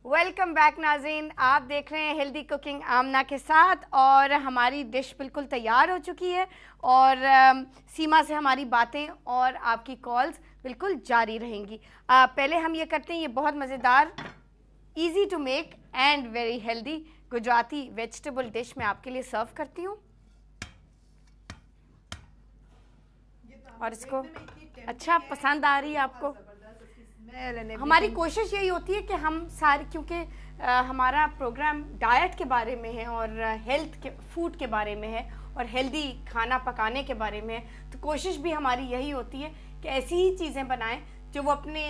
Welcome back नाज़रीन, आप देख रहे हैं हेल्दी कुकिंग आमना के साथ और हमारी डिश बिल्कुल तैयार हो चुकी है और सीमा से हमारी बातें और आपकी कॉल्स बिल्कुल जारी रहेंगी। पहले हम ये करते हैं, ये बहुत मज़ेदार easy to make and very healthy Gujarati vegetable dish मैं आपके लिए सर्व करती हूँ और इसको अच्छा पसंद आ रही है आपको। हमारी कोशिश यही होती है कि हम सारे, क्योंकि हमारा प्रोग्राम डाइट के बारे में है और हेल्थ के फूड के बारे में है और हेल्दी खाना पकाने के बारे में है, तो कोशिश भी हमारी यही होती है कि ऐसी ही चीज़ें बनाएं जो वो अपने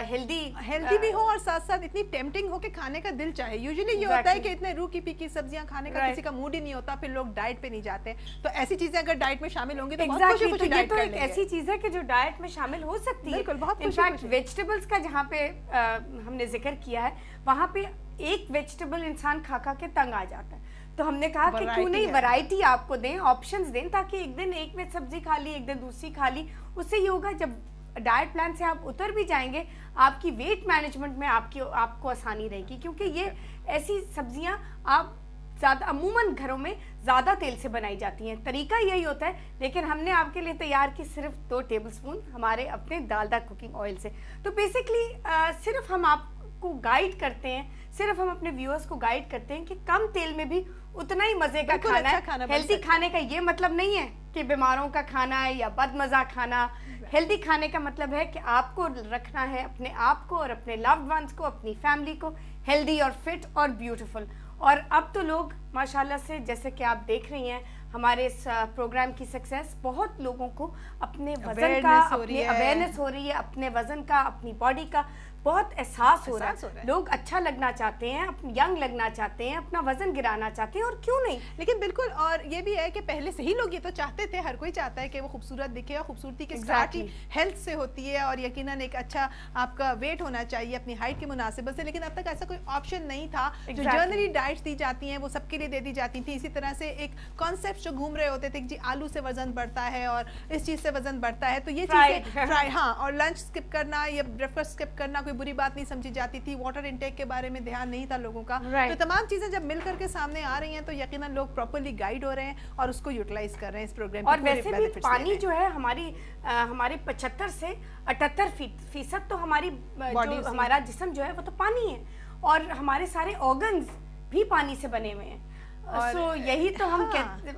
हेल्दी भी हो और साथ साथ इतनी टेम्पटिंग हो कि खाने का दिल चाहे। यूजुअली ये होता है कि इतने रूखी पीकी सब्जियां खाने का किसी का मूड ही नहीं होता, फिर लोग डाइट पे नहीं जाते। तो ऐसी चीजें अगर डाइट में शामिल होंगी तो बहुत खुशी डाइट कर लेंगे। ऐसी चीज है कि जो डाइट में शामिल हो सकती है। इनफैक्ट वेजिटेबल्स का जहाँ पे हमने जिक्र किया है, वहाँ पे एक वेजिटेबल इंसान खा खा के तंग आ जाता है, तो हमने कहा कि क्यों नहीं वैरायटी आपको दें, ऑप्शंस दें, ताकि एक दिन एक में सब्जी खा ली, एक दिन दूसरी खा ली। उससे ये होगा जब डाइट प्लान से आप उतर भी जाएंगे, आपकी वेट मैनेजमेंट में आपको आसानी रहेगी, क्योंकि ये ऐसी सब्जियां आप ज़्यादा अमूमन घरों में ज़्यादा तेल से बनाई जाती हैं। तरीका यही होता है, लेकिन हमने आपके लिए तैयार की सिर्फ 2 टेबलस्पून हमारे अपने डालडा कुकिंग ऑयल से। तो बेसिकली सिर्फ हम आपको गाइड करते हैं, सिर्फ हम अपने व्यूअर्स को गाइड करते हैं कि कम तेल में भी उतना ही मजे का खाना है। हेल्दी खाने का ये मतलब नहीं है कि बीमारों का खाना है या बदमजा खाना। हेल्दी खाने का मतलब है कि आपको रखना है अपने आप को और अपने लव्ड वंस को, अपनी फैमिली को हेल्दी और फिट और ब्यूटीफुल। और अब तो लोग माशाल्लाह से, जैसे कि आप देख रही हैं, हमारे इस प्रोग्राम की सक्सेस बहुत लोगों को अपने वजन का अवेयरनेस हो रही है, अपने वजन का, अपनी बॉडी का बहुत एहसास हो रहा है। लोग अच्छा लगना चाहते हैं, यंग लगना चाहते हैं, अपना वजन गिराना चाहते हैं, और क्यों नहीं। लेकिन बिल्कुल, और ये भी है कि पहले से ही लोग ये तो चाहते थे, हर कोई चाहता है कि वो खूबसूरत दिखे, और खूबसूरती की स्टार्ट ही हेल्थ से होती है, और यकीनन एक अच्छा आपका वेट होना चाहिए अपनी हाइट के मुनासिबत से। लेकिन अब तक ऐसा कोई ऑप्शन नहीं था। जो जनरली डाइट्स दी जाती हैं वो सबके लिए दे दी जाती थी। इसी तरह से एक कॉन्सेप्ट जो घूम रहे होते थे कि जी आलू से वजन बढ़ता है और इस चीज से वजन बढ़ता है, तो ये चीजें फ्राई, हाँ, और लंच स्किप करना या ब्रेकफास्ट स्किप करना बुरी बात नहीं समझी जाती थी। वाटर इनटेक के बारे में ध्यान नहीं था लोगों का। तो तमाम चीजें जब मिलकर के सामने आ रही हैं तो यकीनन लोग प्रॉपर्ली गाइड हो रहे हैं और उसको यूटिलाइज कर रहे हैं इस प्रोग्राम। और वैसे भी पानी जो है हमारे 75 से 78% तो हमारा जिस्म जो है वो तो पानी है, और हमारे सारे ऑर्गन्स भी पानी से बने हुए हैं। यही तो हम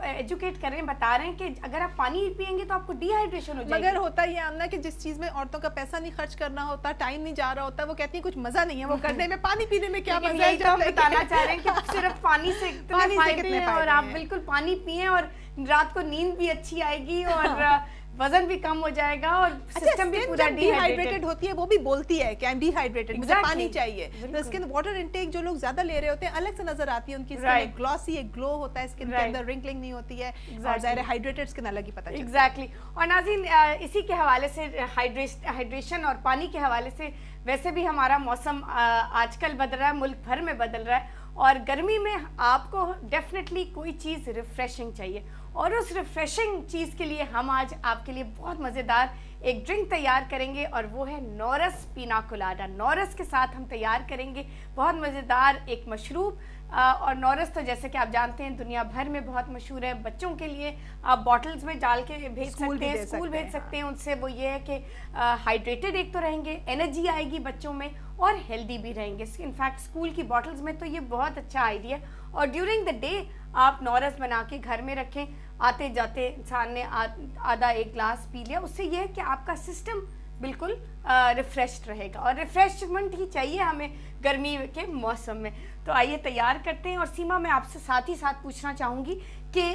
एजुकेट कर रहे हैं, बता रहे हैं कि अगर आप पानी पिएंगे तो आपको डिहाइड्रेशन हो जाएगी। मगर होता ये आमना कि जिस चीज में औरतों का पैसा नहीं खर्च करना होता, टाइम नहीं जा रहा होता, वो कहती है कुछ मजा नहीं है वो करने में, पानी पीने में क्या मजा है। हम बताना चाह रहे हैं कि सिर्फ पानी से कितने फायदे हैं, और आप बिल्कुल पानी पिए और रात को नींद भी अच्छी आएगी और वजन भी कम हो जाएगा और सिस्टम भी पूरा डिहाइड्रेटेड होती है। वो भी बोलती है कि आई एम डिहाइड्रेटेड, मुझे पानी चाहिए। तो स्किन वाटर इनटेक जो लोग ज्यादा ले रहे होते हैं अलग से नजर आती है, उनकी स्किन एक ग्लॉसी, एक ग्लो होता है स्किन के अंदर, रिंकलिंग नहीं होती है, और ज़ाहिर है हाइड्रेटेड स्किन अलग ही पता चलता है। एग्जैक्टली। और नाज़रीन, इसी के हवाले से हाइड्रेशन और पानी के हवाले से, वैसे भी हमारा मौसम आजकल बदल रहा है, मुल्क भर में बदल रहा है, और गर्मी में आपको डेफिनेटली कोई चीज़ रिफ्रेशिंग चाहिए, और उस रिफ्रेशिंग चीज़ के लिए हम आज आपके लिए बहुत मज़ेदार एक ड्रिंक तैयार करेंगे, और वो है नोरस पीना कोलाडा। नोरस के साथ हम तैयार करेंगे बहुत मज़ेदार एक मशरूब। और नोरस तो जैसे कि आप जानते हैं दुनिया भर में बहुत मशहूर है। बच्चों के लिए आप बॉटल्स में डाल के भेज सकते हैं, स्कूल भेज सकते हैं। उनसे वो ये है कि हाइड्रेटेड एक तो रहेंगे, एनर्जी आएगी बच्चों में, और हेल्दी भी रहेंगे। इनफैक्ट स्कूल की बॉटल्स में तो ये बहुत अच्छा आइडिया। और ड्यूरिंग द डे आप नोरस बना के घर में रखें, आते जाते इंसान ने आधा एक ग्लास पी लिया, उससे ये है कि आपका सिस्टम बिल्कुल रिफ्रेश्ड रहेगा, और रिफ्रेशमेंट ही चाहिए हमें गर्मी के मौसम में। तो आइए तैयार करते हैं। और सीमा, मैं आपसे साथ ही साथ पूछना चाहूँगी कि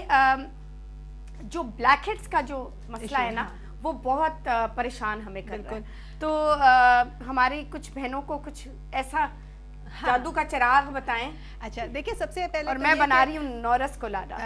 जो ब्लैक हेड्स का जो मसला है ना, वो बहुत परेशान हमें कर रहा है। तो हमारी कुछ बहनों को कुछ ऐसा जादू का चिराग बताएं। अच्छा, देखिए सबसे पहले और मैं बना रही हूँ नोरस कोलाडा।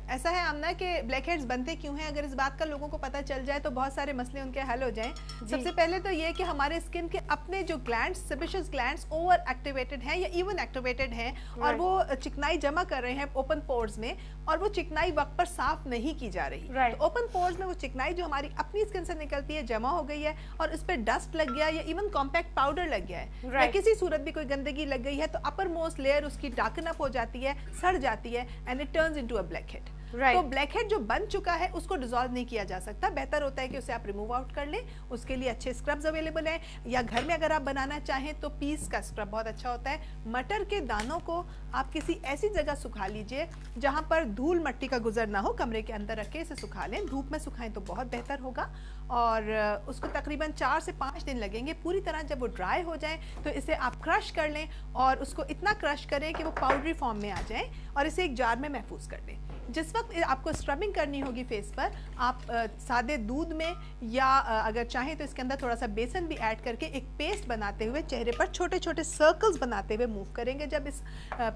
ऐसा है आमना कि ब्लैक हेड्स बनते क्यों हैं, अगर इस बात का लोगों को पता चल जाए तो बहुत सारे मसले उनके हल हो जाएं। सबसे पहले तो ये कि हमारे स्किन के अपने जो glands, sebaceous glands over activated हैं या इवन एक्टिवेटेड हैं, और वो चिकनाई जमा कर रहे हैं ओपन पोर्स में, और वो चिकनाई वक्त पर साफ नहीं की जा रही। तो ओपन पोर्स में वो चिकनाई जो हमारी अपनी स्किन से निकलती है जमा हो गई है, और इस पर डस्ट लग गया या इवन कॉम्पैक्ट पाउडर लग गया है, या किसी सूरत भी कोई गंदगी लग लग गई है तो अपर मोस्ट लेयर उसकी डार्कन अप हो जाती है, सड़ जाती है and it turns into a black head. तो ब्लैक हेड जो बन चुका है उसको डिसॉल्व नहीं किया जा सकता, बेहतर होता है कि उसे आप रिमूव आउट कर लें। उसके लिए अच्छे स्क्रब्स अवेलेबल हैं, या घर में अगर आप बनाना चाहें तो पीस का स्क्रब बहुत अच्छा होता है। मटर के दानों को आप किसी ऐसी जगह सुखा लीजिए जहां पर धूल मट्टी का गुजर ना हो, कमरे के अंदर रख के इसे सुखा लें। धूप में सुखाएं तो बहुत बेहतर होगा, और उसको तकरीबन 4 से 5 दिन लगेंगे। पूरी तरह जब वो ड्राई हो जाए तो इसे आप क्रश कर लें, और उसको इतना क्रश करें कि वो पाउडरी फॉर्म में आ जाए, और इसे एक जार में महफूज कर लें। जिस वक्त आपको स्क्रबिंग करनी होगी फेस पर, आप सादे दूध में या अगर चाहें तो इसके अंदर थोड़ा सा बेसन भी ऐड करके एक पेस्ट बनाते हुए चेहरे पर छोटे छोटे सर्कल्स बनाते हुए मूव करेंगे जब इस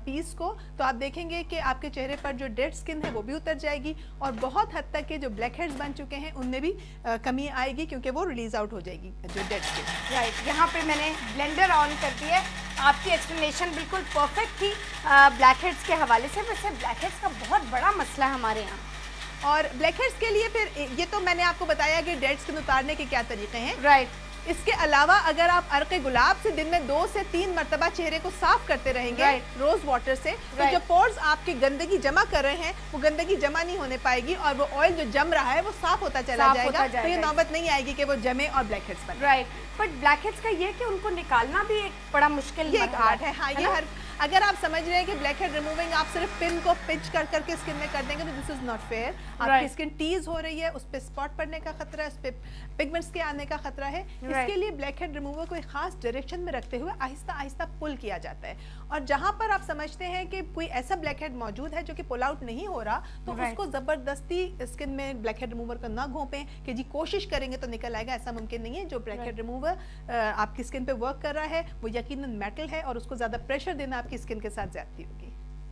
पीस को, तो आप देखेंगे कि आपके चेहरे पर जो डेड स्किन है वो भी उतर जाएगी, और बहुत हद तक के जो ब्लैक हेड्स बन चुके हैं उनमें भी कमी आएगी, क्योंकि वो रिलीज आउट हो जाएगी जो डेड स्किन। राइट, यहाँ पे मैंने ब्लेंडर ऑन कर दिया है। आपकी एक्सप्लेनेशन बिल्कुल परफेक्ट थी ब्लैक हेड्स के हवाले से। वैसे ब्लैक हेड्स का बहुत बड़ा मसला है हमारे यहाँ, और ब्लैक हेड्स के लिए फिर ये तो मैंने आपको बताया कि डेड स्किन उतारने के क्या तरीके हैं। राइट। इसके अलावा अगर आप अर्क़े गुलाब से दिन में 2 से 3 मरतबा चेहरे को साफ करते रहेंगे रोज वाटर से, तो जो पोर्स आपकी गंदगी जमा कर रहे हैं वो गंदगी जमा नहीं होने पाएगी, और वो ऑयल जो जम रहा है वो साफ होता चला जाएगा। तो ये नौबत नहीं आएगी कि वो जमे और ब्लैक हेड्स बने। राइट, बट ब्लैक हेड्स का ये कि उनको निकालना भी एक बड़ा मुश्किल, ये एक आर्ट है। हाँ, ये अगर आप समझ रहे हैं कि ब्लैक हेड रिमूविंग आप सिर्फ पिन को पिंच कर करके स्किन में कर देंगे तो दिस इज नॉट फेयर। आपकी स्किन टीज हो रही है, उस पे स्पॉट पड़ने का खतरा है, उस पे पिगमेंट्स के आने का खतरा है। इसके लिए ब्लैक हेड रिमूवर को एक खास डायरेक्शन में रखते हुए आहिस्ता आहिस्ता पुल किया जाता है, और जहां पर आप समझते हैं कि कोई ऐसा ब्लैक हेड मौजूद है जो कि पुल आउट नहीं हो रहा, तो उसको जबरदस्ती स्किन में ब्लैक हेड रिमूवर को ना घोंपें कि जी कोशिश करेंगे तो निकल आएगा, ऐसा मुमकिन नहीं है। जो ब्लैक हेड रिमूवर आपकी स्किन पे वर्क कर रहा है वो यकीनन मेटल है, और उसको ज्यादा प्रेशर देना आपकी स्किन के साथ ज्यादती होगी।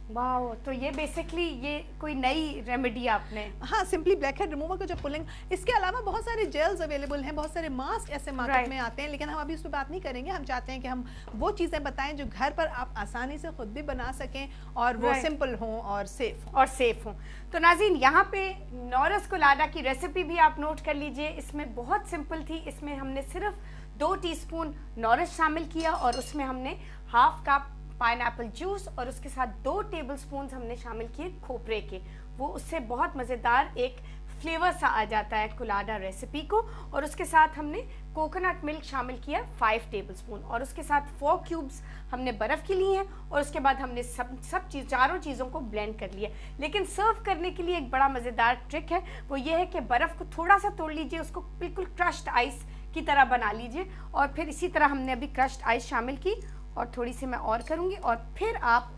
वाओ, तो ये बेसिकली ये कोई नई रेमेडी आपने। हाँ, सिंपली ब्लैक हेड रिमूवर का जो पुलिंग। इसके अलावा बहुत सारे जेल्स अवेलेबल हैं, बहुत सारे मास्क ऐसे मार्केट में आते हैं, लेकिन हम अभी उस पर बात नहीं करेंगे। हम चाहते हैं कि हम वो चीज़ें बताएं जो घर पर आप आसानी से खुद भी बना सकें, और वो सिंपल हों और सेफ हों। तो नाज़रीन, यहाँ पे नॉरस कोलाडा की रेसिपी भी आप नोट कर लीजिए। इसमें बहुत सिंपल थी। इसमें हमने सिर्फ 2 टीस्पून नॉरस शामिल किया, और उसमें हमने हाफ कप पाइनएप्पल जूस, और उसके साथ 2 टेबलस्पून हमने शामिल किए खोपरे के। वो उससे बहुत मज़ेदार एक फ्लेवर सा आ जाता है कोलाडा रेसिपी को। और उसके साथ हमने कोकोनट मिल्क शामिल किया 5 टेबलस्पून, और उसके साथ 4 क्यूब्स हमने बर्फ़ की ली हैं, और उसके बाद हमने चारों चीज़ों को ब्लेंड कर लिया। लेकिन सर्व करने के लिए एक बड़ा मज़ेदार ट्रिक है, वो ये है कि बर्फ़ को थोड़ा सा तोड़ लीजिए, उसको बिल्कुल क्रश्ड आइस की तरह बना लीजिए, और फिर इसी तरह हमने अभी क्रश्ड आइस शामिल की, और थोड़ी सी मैं और करूंगी, और फिर आप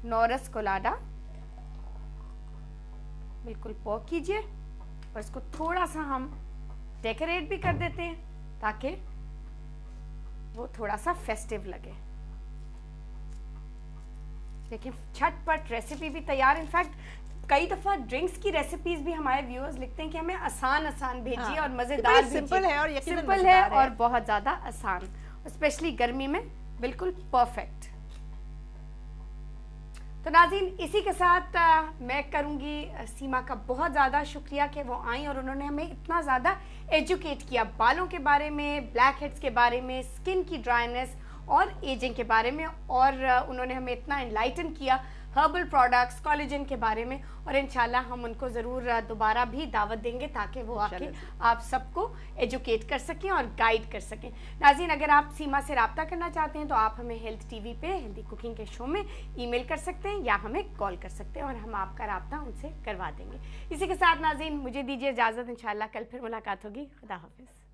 नॉरस कोलाडा बिल्कुल पॉक कीजिए, और इसको थोड़ा सा हम डेकोरेट भी कर देते हैं ताकि वो थोड़ा सा फेस्टिव लगे। लेकिन झटपट रेसिपी भी तैयार। इनफैक्ट कई दफा ड्रिंक्स की रेसिपीज भी हमारे व्यूअर्स लिखते हैं कि हमें आसान भेजिए, और मजेदार भेजिए। सिंपल है और बहुत ज्यादा आसान, स्पेशली गर्मी में बिल्कुल परफेक्ट। तो नाज़रीन, इसी के साथ मैं करूंगी सीमा का बहुत ज़्यादा शुक्रिया कि वो आई और उन्होंने हमें इतना ज़्यादा एजुकेट किया बालों के बारे में, ब्लैक हेड्स के बारे में, स्किन की ड्राइनेस और एजिंग के बारे में, और उन्होंने हमें इतना एनलाइटन किया हर्बल प्रोडक्ट्स, कोलेजन के बारे में। और इंशाल्लाह हम उनको ज़रूर दोबारा भी दावत देंगे ताकि वो आके आप सबको एजुकेट कर सकें और गाइड कर सकें। नाज़रीन, अगर आप सीमा से रब्ता करना चाहते हैं तो आप हमें हेल्थ टीवी पे हेल्दी कुकिंग के शो में ईमेल कर सकते हैं, या हमें कॉल कर सकते हैं, और हम आपका रब्ता उनसे करवा देंगे। इसी के साथ नाज़रीन, मुझे दीजिए इजाज़त। इंशाल्लाह कल फिर मुलाकात होगी। खुदा हाफिज़।